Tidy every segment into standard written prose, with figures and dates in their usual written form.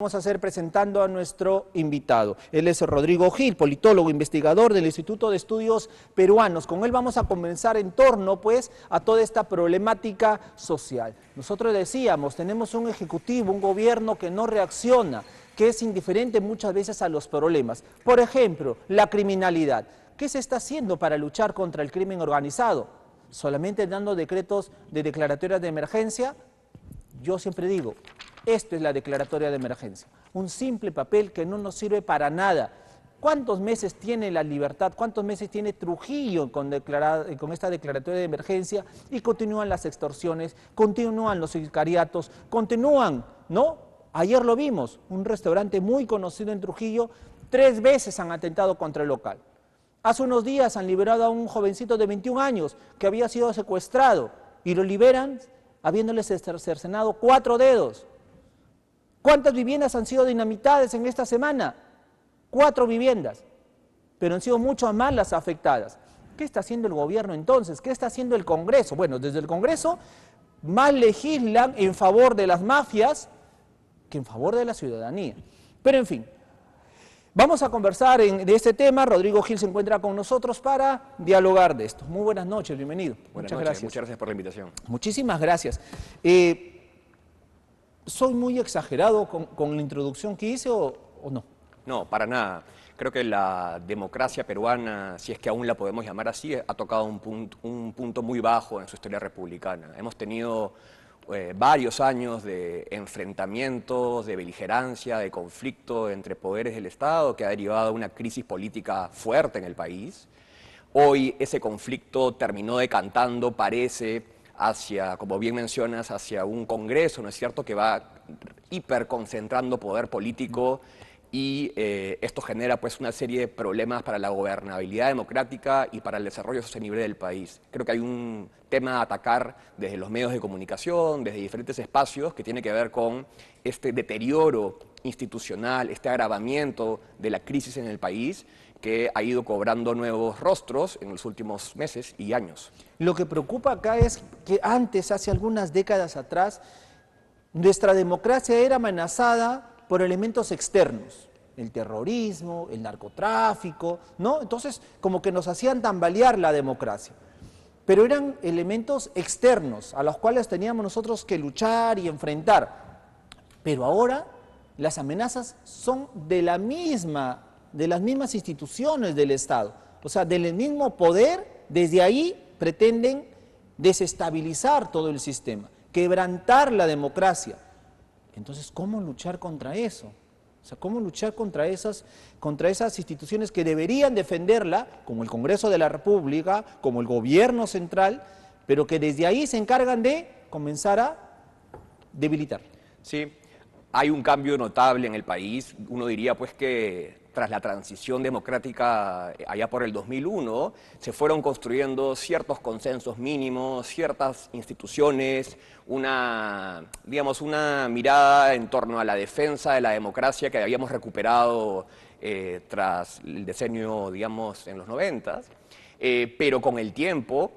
Vamos a hacer presentando a nuestro invitado. Él es Rodrigo Gil, politólogo, investigador del Instituto de Estudios Peruanos. Con él vamos a comenzar en torno, pues, a toda esta problemática social. Nosotros decíamos, tenemos un ejecutivo, un gobierno que no reacciona, que es indiferente muchas veces a los problemas. Por ejemplo, la criminalidad. ¿Qué se está haciendo para luchar contra el crimen organizado? ¿Solamente dando decretos de declaratorias de emergencia? Yo siempre digo, esto es la declaratoria de emergencia, un simple papel que no nos sirve para nada. ¿Cuántos meses tiene La Libertad? ¿Cuántos meses tiene Trujillo con esta declaratoria de emergencia? Y continúan las extorsiones, continúan los sicariatos, continúan, ¿no? Ayer lo vimos, un restaurante muy conocido en Trujillo, 3 veces han atentado contra el local. Hace unos días han liberado a un jovencito de 21 años que había sido secuestrado y lo liberan habiéndoles cercenado 4 dedos. ¿Cuántas viviendas han sido dinamitadas en esta semana? 4 viviendas, pero han sido mucho más las afectadas. ¿Qué está haciendo el gobierno entonces? ¿Qué está haciendo el Congreso? Bueno, desde el Congreso más legislan en favor de las mafias que en favor de la ciudadanía. Pero en fin, vamos a conversar de este tema. Rodrigo Gil se encuentra con nosotros para dialogar de esto. Muy buenas noches, bienvenido. Muchas gracias por la invitación. Muchísimas gracias. ¿Soy muy exagerado con la introducción que hice o no? No, para nada. Creo que la democracia peruana, si es que aún la podemos llamar así, ha tocado un punto muy bajo en su historia republicana. Hemos tenido varios años de enfrentamientos, de beligerancia, de conflicto entre poderes del Estado que ha derivado de una crisis política fuerte en el país. Hoy ese conflicto terminó decantando, parece, hacia, como bien mencionas, hacia un Congreso, ¿no es cierto?, que va hiperconcentrando poder político y esto genera pues una serie de problemas para la gobernabilidad democrática y para el desarrollo sostenible del país. Creo que hay un tema a atacar desde los medios de comunicación, desde diferentes espacios, que tiene que ver con este deterioro institucional, este agravamiento de la crisis en el país, que ha ido cobrando nuevos rostros en los últimos meses y años. Lo que preocupa acá es que antes, hace algunas décadas atrás, nuestra democracia era amenazada por elementos externos, el terrorismo, el narcotráfico, ¿no? Entonces, como que nos hacían tambalear la democracia. Pero eran elementos externos a los cuales teníamos nosotros que luchar y enfrentar. Pero ahora las amenazas son de las mismas instituciones del Estado, o sea, del mismo poder. Desde ahí pretenden desestabilizar todo el sistema, quebrantar la democracia. Entonces, ¿cómo luchar contra eso? O sea, ¿cómo luchar contra esas instituciones que deberían defenderla, como el Congreso de la República, como el gobierno central, pero que desde ahí se encargan de comenzar a debilitar? Sí, hay un cambio notable en el país. Uno diría pues que tras la transición democrática allá por el 2001, se fueron construyendo ciertos consensos mínimos, ciertas instituciones, digamos, una mirada en torno a la defensa de la democracia que habíamos recuperado tras el decenio, digamos, en los 90, pero con el tiempo,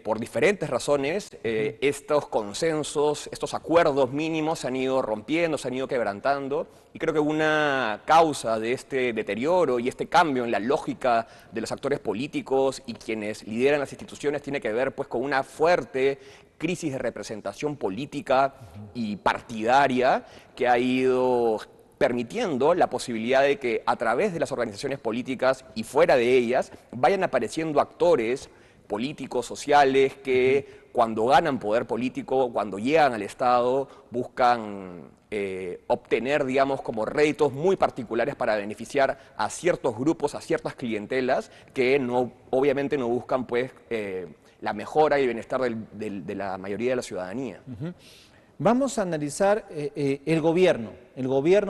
por diferentes razones, estos consensos, estos acuerdos mínimos se han ido rompiendo, se han ido quebrantando, y creo que una causa de este deterioro y este cambio en la lógica de los actores políticos y quienes lideran las instituciones tiene que ver pues con una fuerte crisis de representación política y partidaria que ha ido permitiendo la posibilidad de que a través de las organizaciones políticas y fuera de ellas vayan apareciendo actores políticos, sociales, que cuando ganan poder político, cuando llegan al Estado, buscan obtener, digamos, como réditos muy particulares para beneficiar a ciertos grupos, a ciertas clientelas, que obviamente no buscan pues la mejora y el bienestar de la mayoría de la ciudadanía. Vamos a analizar el gobierno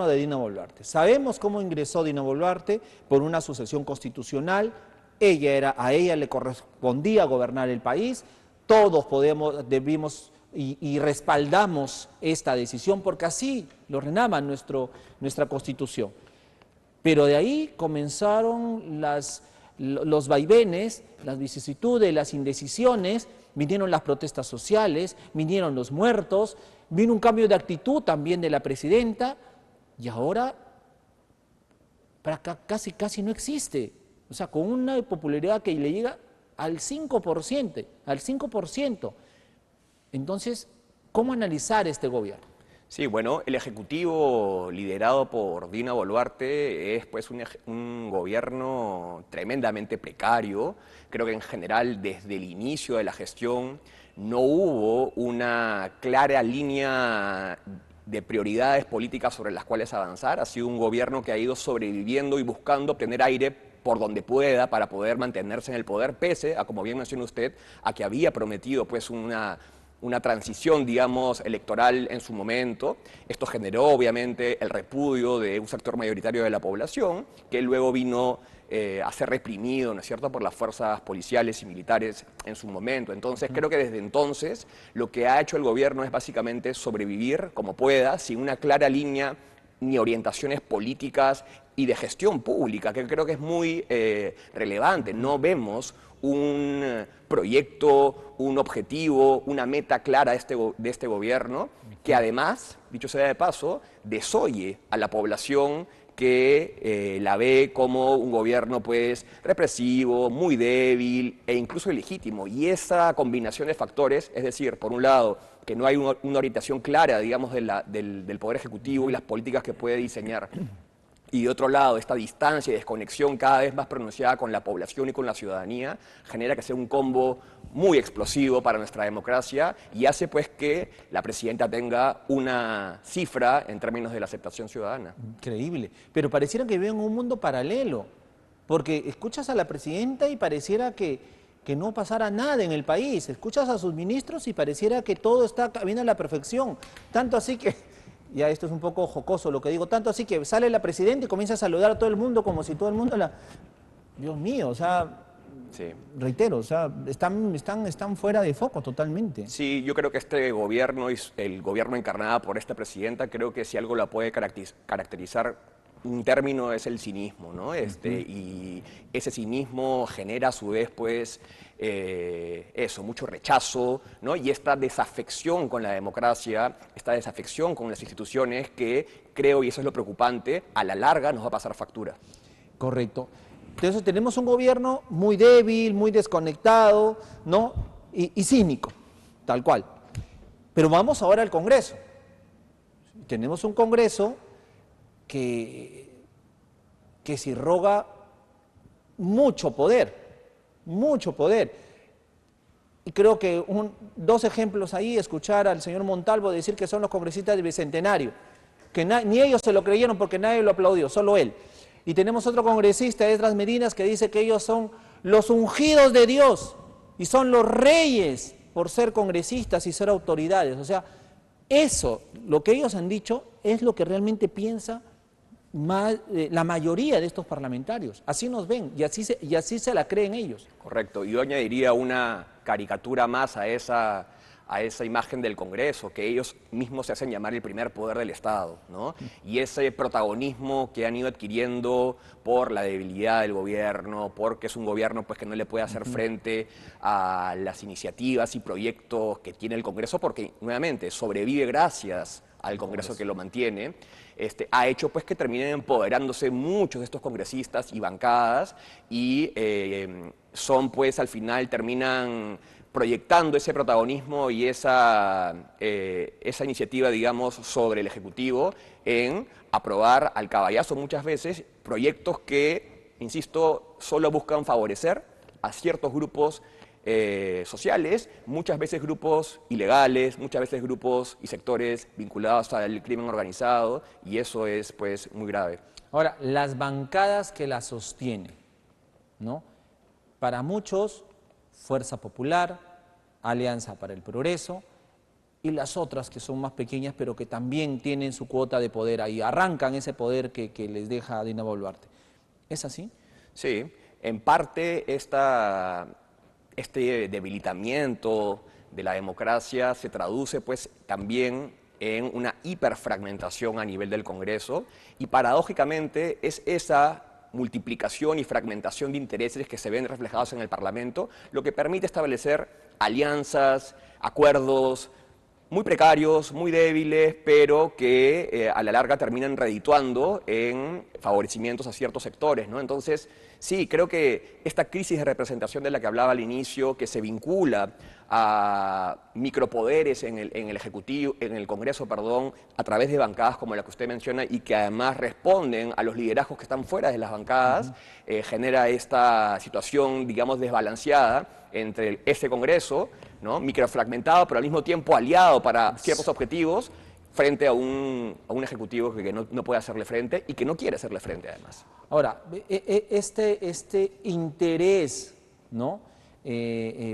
de Dina Boluarte. Sabemos cómo ingresó Dina Boluarte por una sucesión constitucional. A ella le correspondía gobernar el país. Todos debimos y respaldamos esta decisión porque así lo ordenaba nuestra Constitución. Pero de ahí comenzaron los vaivenes, las vicisitudes, las indecisiones, vinieron las protestas sociales, vinieron los muertos, vino un cambio de actitud también de la presidenta, y ahora casi no existe. O sea, con una popularidad que le llega al 5%, al 5%. Entonces, ¿cómo analizar este gobierno? Sí, bueno, el Ejecutivo liderado por Dina Boluarte es pues un gobierno tremendamente precario. Creo que en general desde el inicio de la gestión no hubo una clara línea de prioridades políticas sobre las cuales avanzar. Ha sido un gobierno que ha ido sobreviviendo y buscando obtener aire por donde pueda para poder mantenerse en el poder, pese a, como bien menciona usted, a que había prometido pues una transición, digamos, electoral en su momento. Esto generó, obviamente, el repudio de un sector mayoritario de la población, que luego vino a ser reprimido, ¿no es cierto?, por las fuerzas policiales y militares en su momento. Entonces, creo que desde entonces lo que ha hecho el gobierno es básicamente sobrevivir como pueda, sin una clara línea ni orientaciones políticas y de gestión pública, que creo que es muy relevante. No vemos un proyecto, un objetivo, una meta clara de este gobierno, que además, dicho sea de paso, desoye a la población que la ve como un gobierno pues represivo, muy débil e incluso ilegítimo. Y esa combinación de factores, es decir, por un lado, que no hay una orientación clara, digamos, del Poder Ejecutivo y las políticas que puede diseñar, y de otro lado, esta distancia y desconexión cada vez más pronunciada con la población y con la ciudadanía, genera que sea un combo muy explosivo para nuestra democracia y hace pues que la presidenta tenga una cifra en términos de la aceptación ciudadana. Increíble, pero pareciera que viven en un mundo paralelo, porque escuchas a la presidenta y pareciera que no pasara nada en el país, escuchas a sus ministros y pareciera que todo está bien a la perfección, tanto así que... Ya esto es un poco jocoso lo que digo, tanto así que sale la presidenta y comienza a saludar a todo el mundo como si todo el mundo la... Dios mío, o sea, Sí. reitero, o sea, están fuera de foco totalmente. Sí, yo creo que este gobierno y el gobierno encarnado por esta presidenta, creo que si algo la puede caracterizar, un término es el cinismo, ¿no? Y ese cinismo genera a su vez, pues, mucho rechazo, ¿no? Y esta desafección con la democracia, esta desafección con las instituciones que creo, y eso es lo preocupante, a la larga nos va a pasar factura. Correcto. Entonces tenemos un gobierno muy débil, muy desconectado, ¿no? Y cínico, tal cual. Pero vamos ahora al Congreso. Tenemos un Congreso que se irroga mucho poder, mucho poder. Y creo que dos ejemplos ahí, escuchar al señor Montalvo decir que son los congresistas del Bicentenario, que ni ellos se lo creyeron porque nadie lo aplaudió, solo él. Y tenemos otro congresista, Esdras Medinas, que dice que ellos son los ungidos de Dios y son los reyes por ser congresistas y ser autoridades. O sea, eso, lo que ellos han dicho, es lo que realmente piensa la mayoría de estos parlamentarios. Así nos ven y así se la creen ellos. Correcto. Y yo añadiría una caricatura más a esa imagen del Congreso, que ellos mismos se hacen llamar el primer poder del Estado, ¿no? Y ese protagonismo que han ido adquiriendo por la debilidad del gobierno, porque es un gobierno pues, que no le puede hacer frente a las iniciativas y proyectos que tiene el Congreso, porque nuevamente sobrevive gracias al Congreso que lo mantiene, ha hecho pues que terminen empoderándose muchos de estos congresistas y bancadas y son pues al final terminan proyectando ese protagonismo y esa iniciativa, digamos, sobre el Ejecutivo en aprobar al caballazo muchas veces proyectos que, insisto, solo buscan favorecer a ciertos grupos sociales, muchas veces grupos ilegales, muchas veces grupos y sectores vinculados al crimen organizado, y eso es pues muy grave. Ahora, las bancadas que la sostienen, ¿no? Para muchos, Fuerza Popular, Alianza para el Progreso, y las otras que son más pequeñas, pero que también tienen su cuota de poder ahí, arrancan ese poder que les deja Dina Boluarte. ¿Es así? Sí, en parte este debilitamiento de la democracia se traduce pues también en una hiperfragmentación a nivel del Congreso y paradójicamente es esa multiplicación y fragmentación de intereses que se ven reflejados en el Parlamento lo que permite establecer alianzas, acuerdos muy precarios, muy débiles, pero que a la larga terminan redituando en favorecimientos a ciertos sectores, ¿no? Entonces, sí, creo que esta crisis de representación de la que hablaba al inicio, que se vincula a micropoderes en el Ejecutivo, en el Congreso, perdón, a través de bancadas como la que usted menciona y que además responden a los liderazgos que están fuera de las bancadas, genera esta situación, digamos, desbalanceada entre ese Congreso, ¿no?, microfragmentado, pero al mismo tiempo aliado para ciertos objetivos, frente a un Ejecutivo que no puede hacerle frente y que no quiere hacerle frente, además. Ahora, este interés, ¿no?,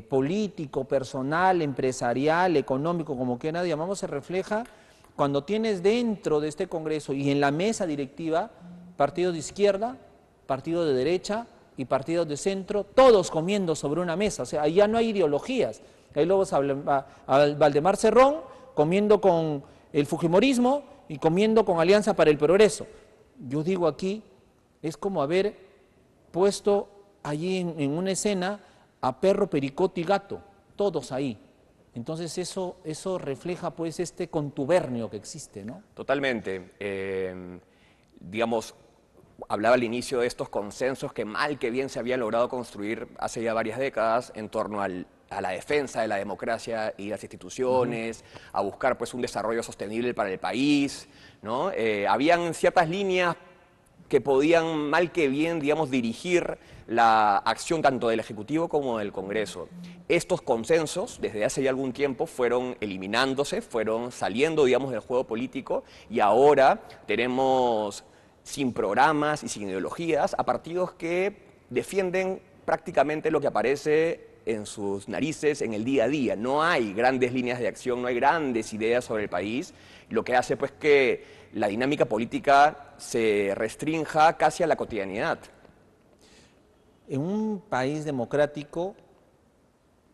político, personal, empresarial, económico, como quiera llamamos, se refleja cuando tienes dentro de este Congreso y en la mesa directiva partidos de izquierda, partidos de derecha y partidos de centro, todos comiendo sobre una mesa. O sea, ahí ya no hay ideologías. Ahí luego a Valdemar Cerrón comiendo con el fujimorismo y comiendo con Alianza para el Progreso. Yo digo aquí, es como haber puesto allí en una escena a perro, pericoto y gato, todos ahí. Entonces eso refleja pues este contubernio que existe, ¿no? Totalmente. Digamos, hablaba al inicio de estos consensos que mal que bien se habían logrado construir hace ya varias décadas en torno a la defensa de la democracia y las instituciones, a buscar pues un desarrollo sostenible para el país, ¿no? Habían ciertas líneas que podían mal que bien, digamos, dirigir la acción tanto del Ejecutivo como del Congreso. Estos consensos, desde hace ya algún tiempo, fueron eliminándose, fueron saliendo, digamos, del juego político y ahora tenemos sin programas y sin ideologías a partidos que defienden prácticamente lo que aparece en sus narices en el día a día. No hay grandes líneas de acción, no hay grandes ideas sobre el país, lo que hace pues que la dinámica política se restrinja casi a la cotidianidad. En un país democrático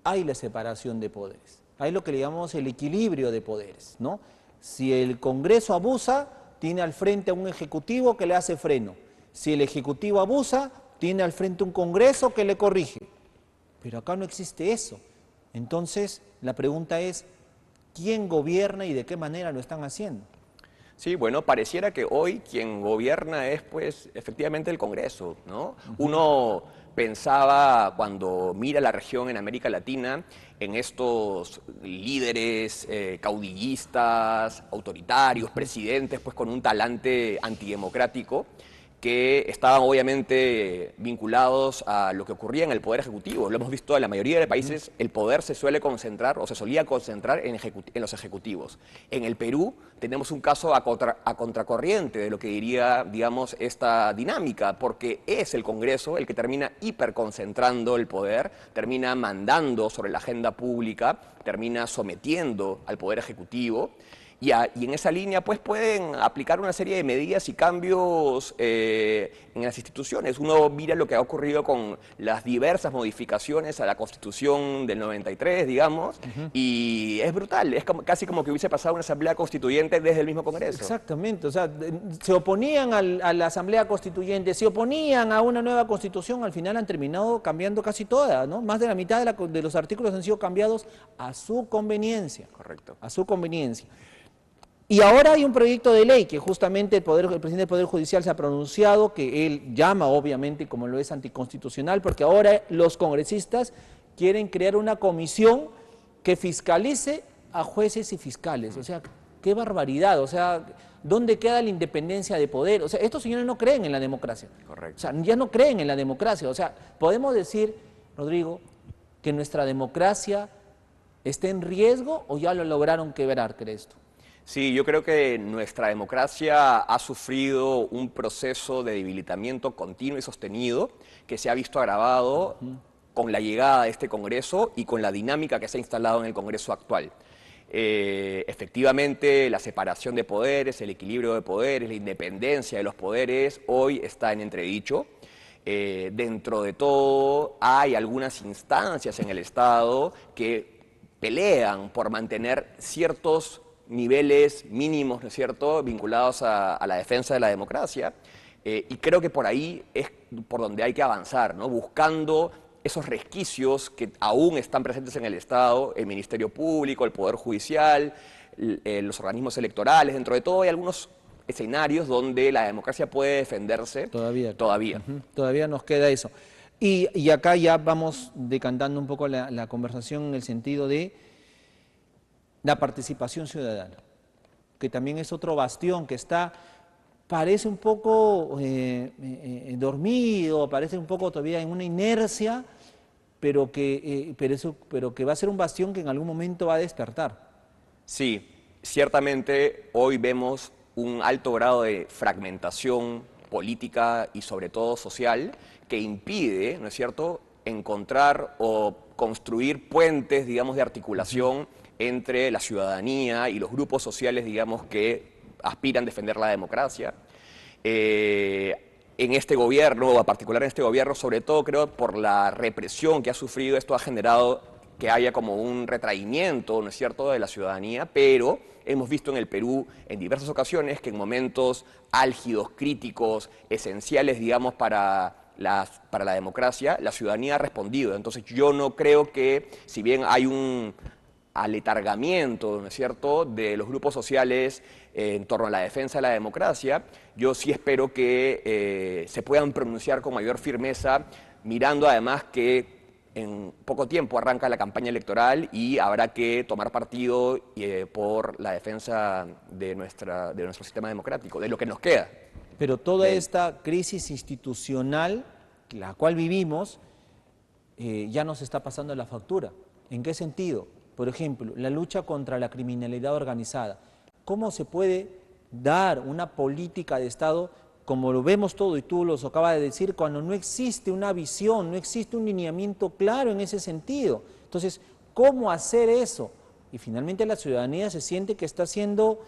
hay la separación de poderes, hay lo que le llamamos el equilibrio de poderes, ¿no? Si el Congreso abusa, tiene al frente a un Ejecutivo que le hace freno. Si el Ejecutivo abusa, tiene al frente un Congreso que le corrige. Pero acá no existe eso. Entonces, la pregunta es, ¿quién gobierna y de qué manera lo están haciendo? Sí, bueno, pareciera que hoy quien gobierna es, pues, efectivamente el Congreso, ¿no? Uno pensaba, cuando mira la región en América Latina, en estos líderes caudillistas, autoritarios, presidentes, pues, con un talante antidemocrático, que estaban obviamente vinculados a lo que ocurría en el Poder Ejecutivo. Lo hemos visto en la mayoría de países, el poder se suele concentrar o se solía concentrar en los ejecutivos. En el Perú tenemos un caso a contracorriente de lo que diría, digamos, esta dinámica, porque es el Congreso el que termina hiperconcentrando el poder, termina mandando sobre la agenda pública, termina sometiendo al Poder Ejecutivo. Y en esa línea pues pueden aplicar una serie de medidas y cambios en las instituciones. Uno mira lo que ha ocurrido con las diversas modificaciones a la Constitución del 93, digamos, y es brutal, es casi como que hubiese pasado una asamblea constituyente desde el mismo Congreso. Exactamente, o sea, se oponían a la asamblea constituyente, se oponían a una nueva constitución, al final han terminado cambiando casi toda, ¿no? Más de la mitad de los artículos han sido cambiados a su conveniencia. Correcto. A su conveniencia. Y ahora hay un proyecto de ley que justamente el presidente del Poder Judicial se ha pronunciado, que él llama obviamente como lo es anticonstitucional, porque ahora los congresistas quieren crear una comisión que fiscalice a jueces y fiscales. O sea, qué barbaridad, o sea, ¿dónde queda la independencia de poder? O sea, estos señores no creen en la democracia. Correcto. O sea, ya no creen en la democracia. O sea, podemos decir, Rodrigo, que nuestra democracia está en riesgo o ya lo lograron quebrar, ¿crees tú? Sí, yo creo que nuestra democracia ha sufrido un proceso de debilitamiento continuo y sostenido que se ha visto agravado con la llegada de este Congreso y con la dinámica que se ha instalado en el Congreso actual. Efectivamente, la separación de poderes, el equilibrio de poderes, la independencia de los poderes hoy está en entredicho. Dentro de todo hay algunas instancias en el Estado que pelean por mantener ciertos niveles mínimos, ¿no es cierto?, vinculados a la defensa de la democracia, y creo que por ahí es por donde hay que avanzar, ¿no?, buscando esos resquicios que aún están presentes en el Estado, el Ministerio Público, el Poder Judicial, los organismos electorales, dentro de todo hay algunos escenarios donde la democracia puede defenderse todavía. Todavía nos queda eso. Y acá ya vamos decantando un poco la conversación en el sentido de la participación ciudadana, que también es otro bastión que parece un poco dormido, parece un poco todavía en una inercia, pero que va a ser un bastión que en algún momento va a despertar. Sí, ciertamente hoy vemos un alto grado de fragmentación política y sobre todo social que impide, ¿no es cierto?, encontrar o construir puentes, digamos, de articulación entre la ciudadanía y los grupos sociales, digamos, que aspiran a defender la democracia. En este gobierno, o en particular en este gobierno, sobre todo creo por la represión que ha sufrido, esto ha generado que haya como un retraimiento, ¿no es cierto?, de la ciudadanía, pero hemos visto en el Perú en diversas ocasiones que en momentos álgidos, críticos, esenciales, digamos, para la democracia, la ciudadanía ha respondido. Entonces yo no creo que, si bien hay un aletargamiento, ¿no es cierto?, de los grupos sociales en torno a la defensa de la democracia, yo sí espero que se puedan pronunciar con mayor firmeza, mirando además que en poco tiempo arranca la campaña electoral y habrá que tomar partido por la defensa de nuestro sistema democrático, de lo que nos queda. Pero toda esta crisis institucional, la cual vivimos, ya nos está pasando la factura. ¿En qué sentido? Por ejemplo, la lucha contra la criminalidad organizada. ¿Cómo se puede dar una política de Estado, como lo vemos todo y tú los acabas de decir, cuando no existe una visión, no existe un lineamiento claro en ese sentido? Entonces, ¿cómo hacer eso? Y finalmente la ciudadanía se siente que está siendo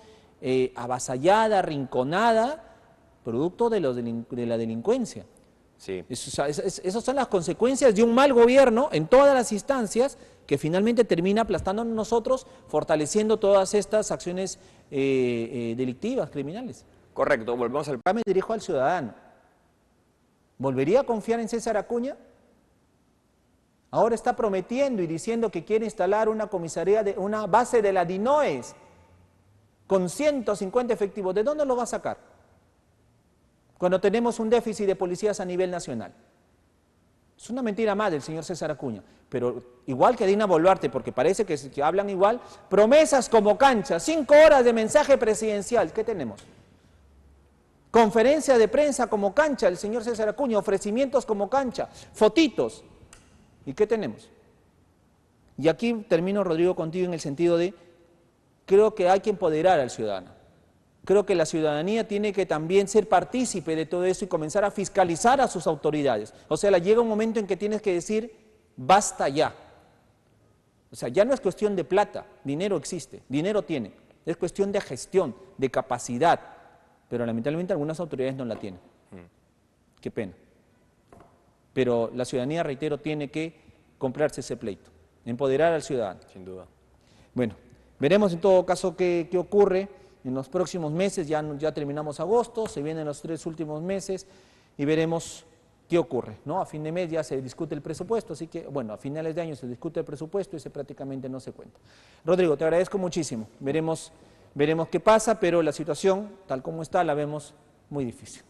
avasallada, arrinconada, producto de la delincuencia. Sí. Esas son las consecuencias de un mal gobierno en todas las instancias que finalmente termina aplastándonos nosotros, fortaleciendo todas estas acciones delictivas, criminales. Correcto, volvemos al... Acá me dirijo al ciudadano. ¿Volvería a confiar en César Acuña? Ahora está prometiendo y diciendo que quiere instalar una comisaría, una base de la DINOES con 150 efectivos. ¿De dónde lo va a sacar? Cuando tenemos un déficit de policías a nivel nacional. Es una mentira más del señor César Acuña, pero igual que Dina Boluarte, porque parece que hablan igual, promesas como cancha, 5 horas de mensaje presidencial, ¿qué tenemos? Conferencia de prensa como cancha, el señor César Acuña, ofrecimientos como cancha, fotitos, ¿y qué tenemos? Y aquí termino, Rodrigo, contigo en el sentido de, creo que hay que empoderar al ciudadano. Creo que la ciudadanía tiene que también ser partícipe de todo eso y comenzar a fiscalizar a sus autoridades. O sea, llega un momento en que tienes que decir, basta ya. O sea, ya no es cuestión de plata, dinero existe, dinero tiene. Es cuestión de gestión, de capacidad. Pero lamentablemente algunas autoridades no la tienen. Qué pena. Pero la ciudadanía, reitero, tiene que comprarse ese pleito, empoderar al ciudadano. Sin duda. Bueno, veremos en todo caso qué ocurre. En los próximos meses, ya terminamos agosto, se vienen los 3 últimos meses y veremos qué ocurre, ¿no? A fin de mes ya se discute el presupuesto, así que, bueno, a finales de año se discute el presupuesto y ese prácticamente no se cuenta. Rodrigo, te agradezco muchísimo, veremos qué pasa, pero la situación, tal como está, la vemos muy difícil.